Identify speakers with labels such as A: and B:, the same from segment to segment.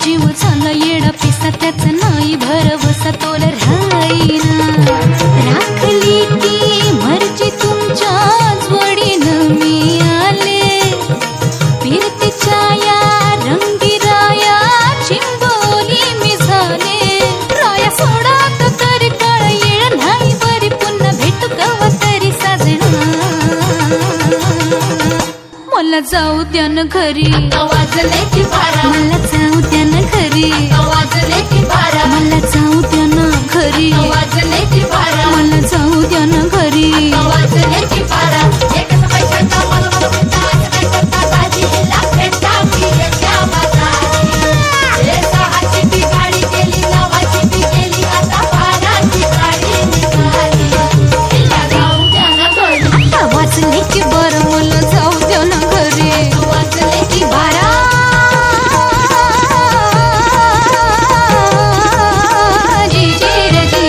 A: जीव झाला येडा पिसा त्याचा नाही भरवसा तोल राहीना राखली ती मर्जी तुमच्या जोडीनं मी आले फिरतीच्या या रंगी राया चिंबोली मी झाले राया सोडात तरी काळ येळ नाही बरी पुन्हा भेटू कवा तरी साजना मला जाऊ द्या न घरी
B: वाजले की बारा
A: मला जाऊ द्या न घरी
B: वाजले की बारा
A: मला जाऊ द्या न घरी
B: वाजले की बारा
A: मला जाऊ द्या न घरी
B: वाजले की बारा एकच पैशाचा मला काय करता बाजीला भेटता मी त्या बाजारी हे सहाची ती गाडी गेली नवाची ती गेली आता बाराची गाडी निघाली हिला जाऊ द्या ना घरी
A: आता वाजले की बरं मला जाऊ द्या न घरी
B: वाजले की बारा
A: जी जी रे जी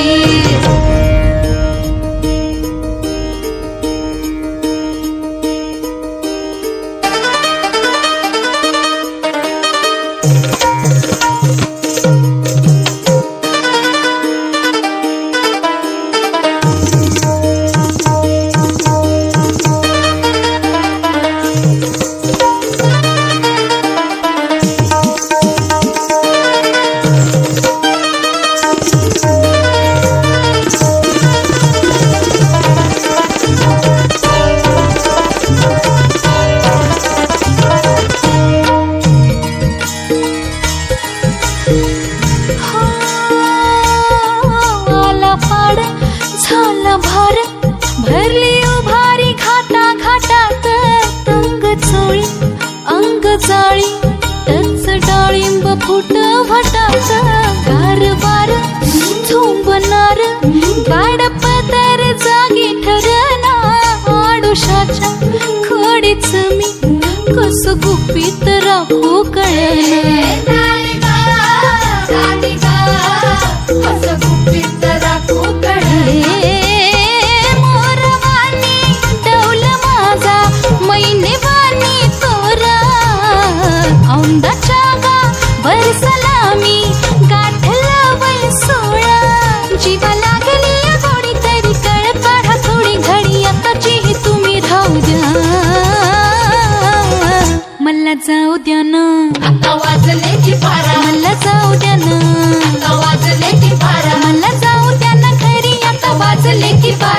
A: आला पाड झाला भार भरली उभारी घाटा घाटात तंग चोळी अंग जाळी टच डाळिंब फुट भटात गारवार झोंबणार गाड पदर जागी ठरना आडुशाच्या खोडीच मी कस गुपित राखू कळना मोरवानी डौल माझा मैनेवानी तोरा औंदाच्या गा बरसला मी गाठला वय सोळा जीवा लागली या गोडी तरी कळ काढा थोडी घडी आताची तुम्ही राहू द्या मला जाऊ द्या ना
B: आता वाजले की बारा
A: मला जाऊ द्या ना
B: आता वाजले की बारा
A: मला जाऊ द्या ना घरी आता वाजले की बारा